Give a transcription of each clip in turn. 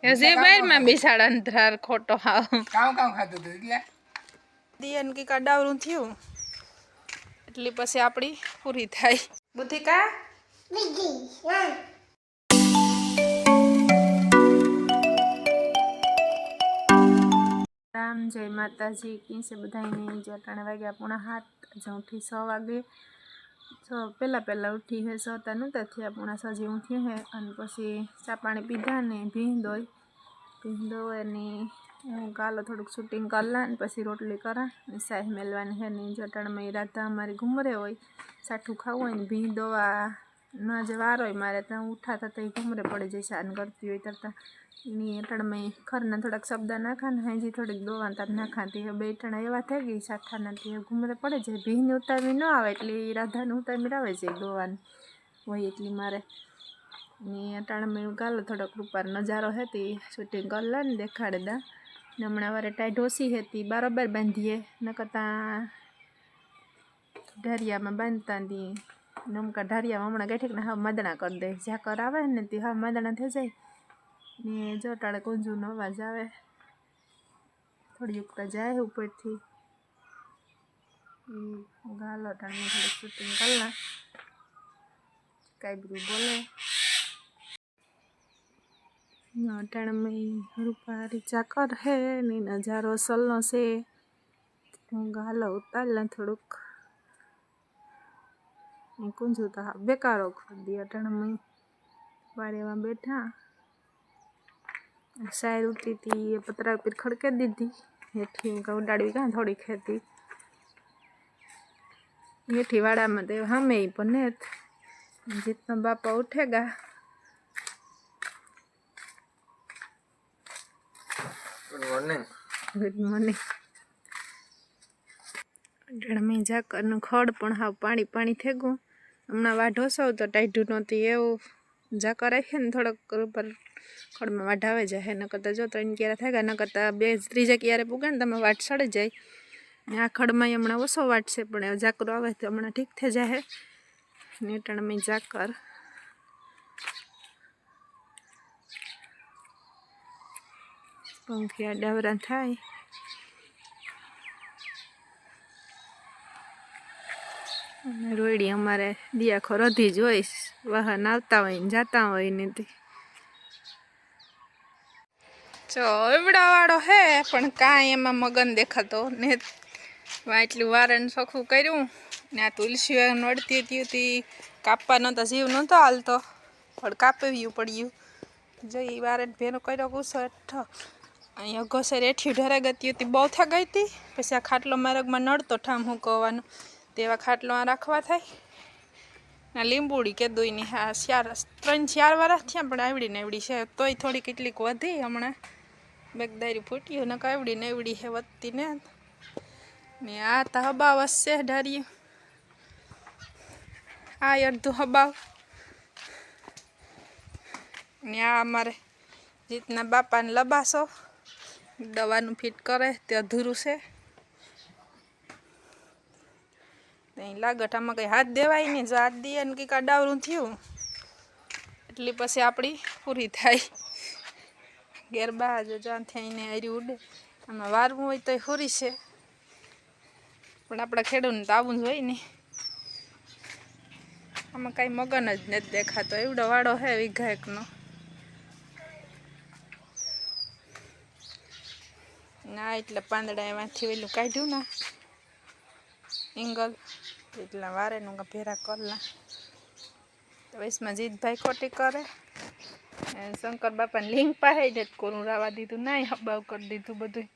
જે બાર માં બિસાડ અંતરાર ખોટો હાવ કામ ખાતું હતું એટલે દિયન કી કાડાવરું થયું એટલે પછી આપણી પૂરી થાય બુદ્ધિકા રામ જય માતાજી કિંસે બધાને જો 3 વાગ્યા પૂણા 7 જઉથી 6 વાગે તો પહેલા ઉઠી હે સોતા નતા થયા પૂણા 6 જેવું થયું હે અને પછી ચા પાણી પીધા ને ભીંદોય ને હું કાલો થોડુંક શૂટિંગ કરલા ને પછી રોટલી કરા ને સાહ મેલવાની હે ને જટાણમાં રાતા અમારી ઘુમરે હોય સાઠું ખાવું હોય ને ભીંદોવા ના જ વાર હોય મારે ત્યાં ઉઠાતા તો ઘુમરે પડે જાય શાન કરતી હોય તરતા ની અટાણમાં ખરના થોડાક શબ્દ નાખા ને હાજી થોડીક દોવા તાર નાખાતી હવે બેઠણા એવા થઈ ગઈ સાઠાના તે ઘુમરે પડે જાય ભીંને ઉતારવી ન આવે એટલે રાધાને ઉતારવી આવે છે દોવાને હોય એટલી મારે ને અટાણમાં ગાલો થોડોક રૂપાર નજારો હતી શૂટિંગ કરલા ને દેખાડે દા ને હમણાં વારે ટાઈટ ઓછી હતી બરાબર બાંધીએ ન કરતાં ઢારિયામાં બાંધતા હતી નમકા ઢારિયામાં હમણાં ગેઠીક ને હા મદણા કરી દે ઝાકર આવે ને તે હા મદણા થઈ જાય ને જોટાડે કુંજુનો અવાજ આવે થોડી ઉકતા જાય ઉપરથી ગાલો ટાણે થોડું શૂટિંગ કરલા કાંઈ બોલે અટાણમાં રૂપારી ચાકર હે ને નજારો સલનો છે હું ગાલો ઉતારલા થોડુંક કુંજુ તો બેકારો ખોદી અટાણમાં વાડેમાં બેઠા શાયર ઉઠી હતી પતરા પર ખડકે દીધી હેઠી ઉડાડવી કાં થોડી ખેતી હેઠી વાડામાં તો હમે પણ જીતનો બાપા ઉઠેગા ગુડ મોર્નિંગ મેં ઝાકરનું ખડ પણ હાવ પાણી થઈ ગયું હમણાં વાઢો સૌ તો ટાઈઢું નહોતી એવું ઝાકર રાખીએ ને થોડોક ઉપર ખડમાં વાઢાવે જાય ન કરતાં જો 3 ક્યારે થાય ગયા ન કરતાં 2 ત્રીજા ક્યારે પૂગે ને તમે વાટ સડે જાય ને આ ખડમાં હમણાં ઓછો વાટશે પણ ઝાકરો આવે તો હમણાં ઠીક થઈ જાય ને ટાણમાં ઝાકર પંખિયા ડાવરા થાય અને રોયડી અમારે દિયાખો રધી જ હોય વાહન આવતા હોય ને જતા હોય ને તે ચો એવડાવાળો હે પણ કાંઈ એમાં મગન દેખાતો ને એટલું વારણ સખું કર્યું ને આ તુલસી નડતી હતી કાપવા નહોતા જીવ નહોતો હાલતો પણ કાપવ્યું પડ્યું જઈ વારણ ભેનો કર્યો ગુસ્સો હેઠો અહીંયા ઘસે રેઠી ઢરે ગતી હતી બહુ થા ગઈ હતી પછી આ ખાટલો માર્ગમાં નડતો ઠામ હું કહેવાનું તેવા ખાટલો આ રાખવા થાય ના લીંબુડી કે દોઈની હા 3-4 વર્ષ થયા પણ આવડી છે તોય થોડી કેટલીક વધી હમણાં બેગદારી ફૂટ્યું ને કાવડી ને એવડી હે વધતી ને આ તો હબાવ હશે ઢાર્યું આ અડધું હબાવ ને આ અમારે જીતના બાપાને લબાસો દવાનું ફિટ કરે તે અધૂરું છે લાગત આમાં કંઈ હાથ દેવાય નહીં જો હાથ દઈએ ને કંઈક અડાવરું થયું એટલે પછી આપણી પૂરી થાય ગેરબા જો જ્યાંથી આવીને હારી ઉડે આમાં વારવું હોય તો પૂરી છે પણ આપણા ખેડૂતને તો આવું જ હોય ને આમાં કાંઈ મગન જ નથી દેખાતો એવડો વાળો હે વીઘા એકનો ના એટલે પાંદડા એમાંથી ઓલું કાઢ્યું ના એંગલ એટલા વારેનું ભેરા કરલા તો વૈશમાં જીતભાઈ ખોટી કરે શંકર બાપાને લિંક પાસે જ કોરું રાવા દીધું નાય હબાવ કરી દીધું બધું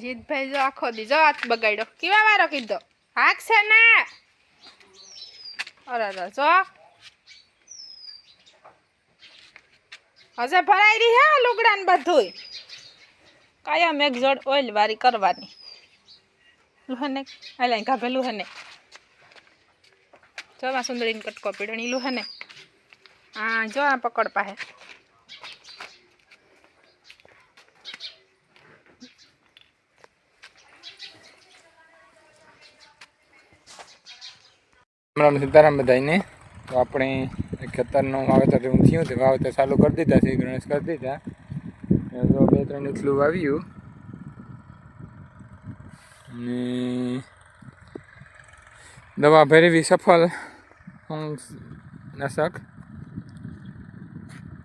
જીતભાઈ જો આખો દી જો હાથ બગાડ્યો કેવા વારો કીધો હાક છે ના અરે જો હજે ભરાઈ રહી હે લુગડા ને બધું કાયમ એક જોડ ઓઇલ વારી કરવાની લુહને આલા ગાભે લુહને જોવા સુંદરીને કટકો પીડણી લુહને હા જો આ પકડ પાહે સીતારામ બધાને તો આપણે ખેતરનું વાવેતર હું થયું તે વાવેતર ચાલુ કરી દીધા છે, ગણેશ કરી દીધા. તો 2-3 એટલું વાવ્યું અને દવા ભેરવી સફળ નાશક.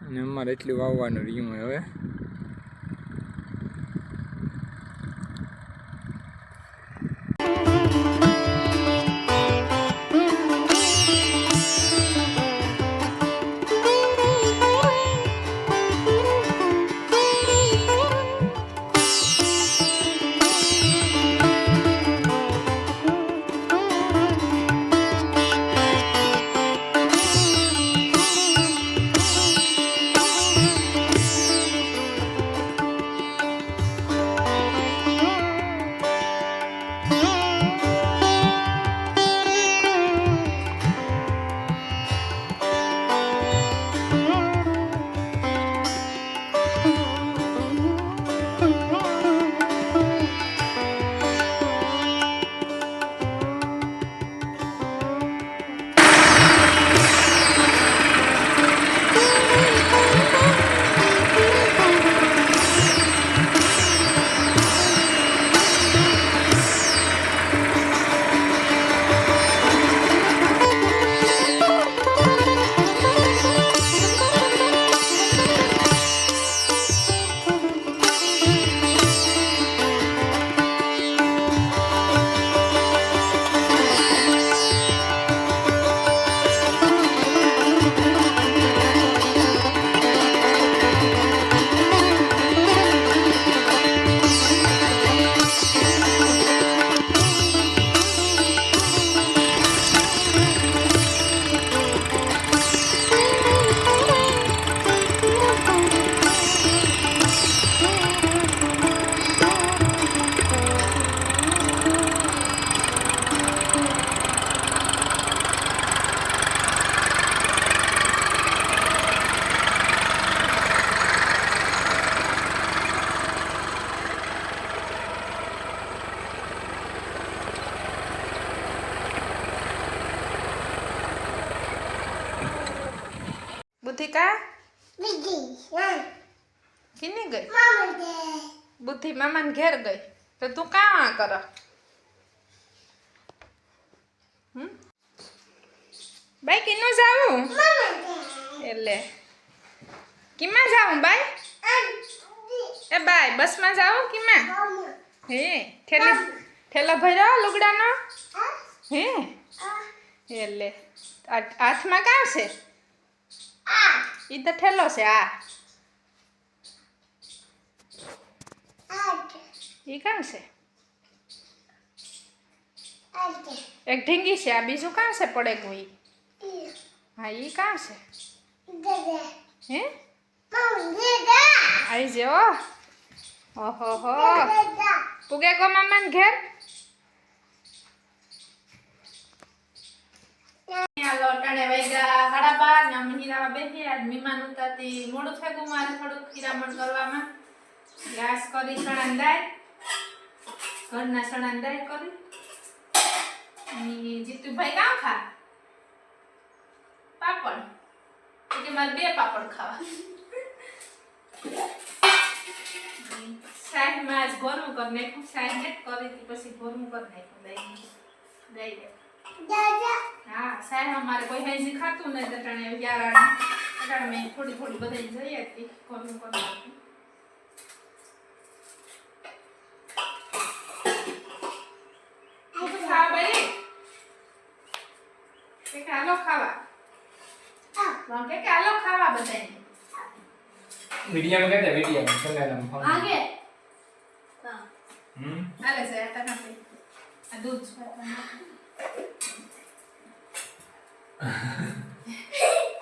અને અમારે એટલું વાવવાનું રહ્યું હવે. बुद्धि किन्नी गई? बुद्धि मामा ने घेर गई तो तू कहाँ कर? भाई किन्नू जाऊं? एले किमा जाऊं भाई? ए भाई बस में जाऊं किमा? हे ठेला भरा लुगड़ा ना? हे एले हाथ में कहाँ से? इधर ठेलो से आ ये कहाँ से? एक ढींगी से आ बीजू कहाँ से पड़े हुई? हाँ ये कहाँ से? हैं? आई जो ओहो हो पुगे को मामा घेर लोटाणे वैगा 12:30 ने अमे हीरा बेही आज मीमान उताती मोडू थेगु मारे थोडું હીરામણ કરવામાં ગેસ કરી સણાંદાય ઘરના સણાંદાય કરી અને જીતુભાઈ કામ ખા પાપડ કે મારે 2 પાપડ ખાવા સાઈડ માં આજ ગરમ કરી નાખ્યું સાઈડ ને કરી હતી પછી ગરમ કરી નાખ્યું દઈ દે हाँ साहब हमारे कोई है जी खातू नहीं दटाने 11 में थोड़ी थोड़ी बदल जाए थी कौन खा भाई क्या लो खावा वहां क्या लो खावा बताइए वीडियो में कहते वीडियो में चल रहा हूं आगे हां अरे से आता ना पे दूध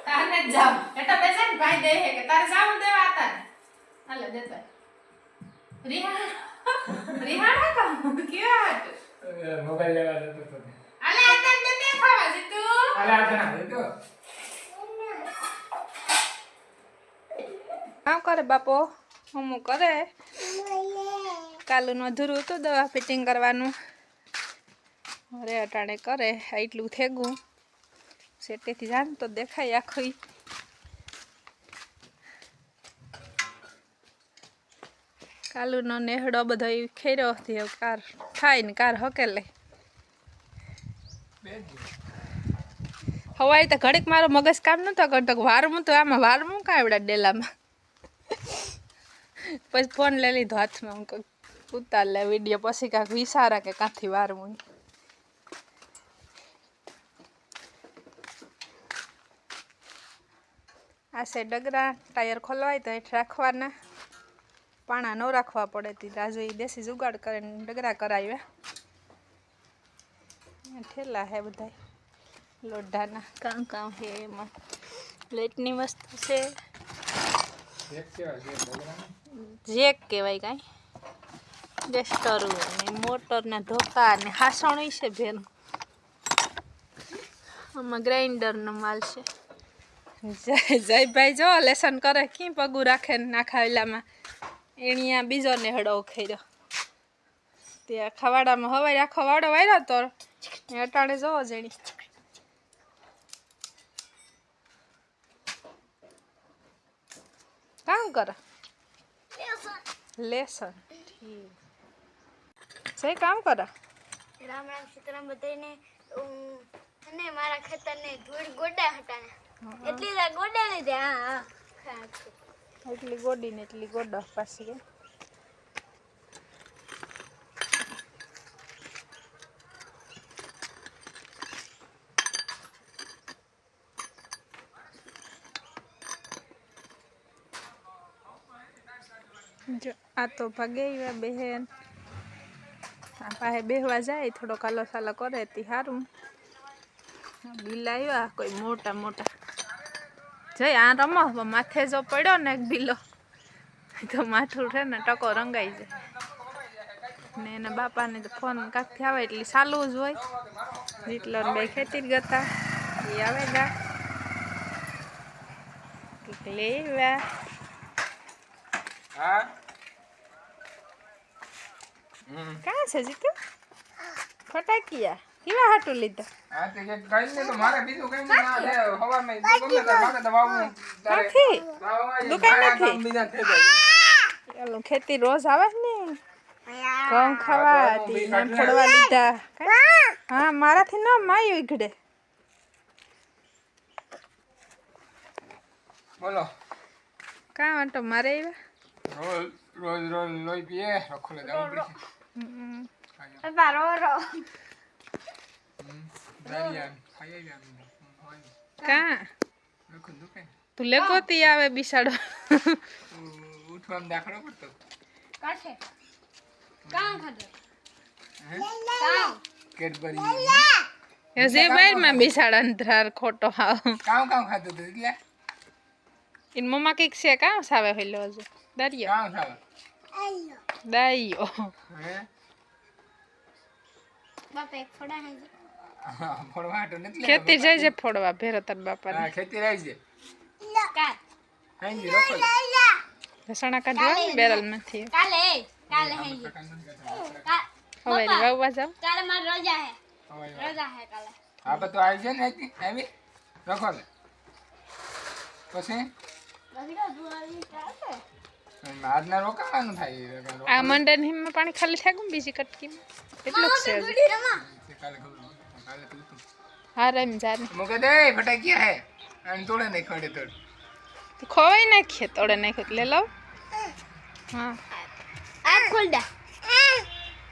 ताने जाओ एटा बेसन भाई दे है के तारे जाओ देवा आता हले देता रिहाना का क्या मोबाइल लेवा देतो तो अले आता दे खावा जी तू अले आता ना देतो काम करे बापो हम करे कालू नो अधूरू तो दवा फिटिंग करवानु अरे अटाणे करे आटलू थेगू સેટેથી જાન તો દેખાય આખો ઈ. કાલુનો નેહડો બધો ખેર્યો થી કાર થાય ને કાર હકેલે. હવાઈ તો ઘડીક મારો મગજ કામ નતો કરતો વારમું તો આમાં વારમું કાં એવડા ડેલામાં. પછી ફોન લઈ લીધો હાથમાં હું કહું ઉતાર લે વિડીયો પછી કાંક વિચારા કે કાંથી વારમું. આ છે ડગરા ટાયર ખોલવાય તો હેઠ રાખવાના પાણા ન રાખવા પડે તી રાજુ એ દેશી જુગાડ કરીને ડગરા કરાવ્યા. ઠેલા હે બધા લોઢાના કામ કામ હે એમાં લેટની વસ્તુ છે જેક કહેવાય કાંઈ ડસ્ટરું ને મોટરના ધોકા ને હાસણું છે ભેનું. આમાં ગ્રાઇન્ડરનો માલ છે. જયભાઈ જો લેસન કરે કી પગું રાખે ને નાખા વેલામાં એણીયા બીજો નેહડો ખેર્યો ત્યાં ખવાડામાં હવાઈ આખો વાડો વાર્યો તો અટાણે જોવો જણી કામ કરે લેસન જય કામ કરે. રામ રામ સીતારામ બધાને. અને મારા ખેતરને ધૂળ ગોડા હટાને એટલી ગોડા ને દે. હા એટલી ગોડી ને એટલી ગોડા પાછી જો આ તો ભાગે બહેન આ પાસે બેહવા જાય થોડો કાલો સાલો કરે તી સારું. બિલ આવ્યા કોઈ મોટા મોટા જઈ આ રમો માથે જો પડ્યો ને એક બિલો તો માથું છે ને ટકો રંગાઈ જાય ને એના બાપાને તો ફોન કાંકથી આવે એટલે ચાલુ જ હોય. એટલો બે ખેતી ગતા એ આવે ગા કંઈક લેવા. કાં છે જીતું ફટાકિયા કેવા હાટું લીધા. ખેતી રોજ આવે ને ઘઉં ખાવા હતી ફોડવા લીધા. હા મારાથી ન માયું ઈઘડે. બોલો કાં વાંટો મારે રોજ રોજ રોજ લોહી પીએ રખોલે જવું પડશે. કાં તું લેગોતી આવે બિસાડો ઉઠવામાં દાખલો પડતો કાઠે કામ ખાધો કેડબરી જે બાર માં બિસાડા અંતરાર ખોટો આવ કામ ખાતું હતું એટલે ઇન મમ્મા કઈક છે કામ સાવે હેલો હજુ દરિયો કામ ખાવા દાઈયો હે બાપા એક ફોડા હે ફોડવા તો નથી ખેતી જાય છે ફોડવા ભેરો તાર બાપા હા ખેતી રહી છે કાલ હાંજી રોકો લસણા કાઢવા બેરલ માંથી કાલે કાલે હે હવે વાવવા જાવ કાલે માર રોજા હે કાલે. હા તો આવી છે ને આવી રખો લે પછી આજના રોકાવાનું થાય. આ મંડન હિમમાં પાણી ખાલી થાય ગયું બીજી કટકીમાં એટલું જ છે હજુ. કાલે ખબર કાલે તું હા રમ જાને મુકે દે ફટાકિયા હે અને તોડે નહીં ખડે તોડ ખોવાઈ નાખીએ તોડે નાખ્યો લે લવ. હા આ ખોલ દે.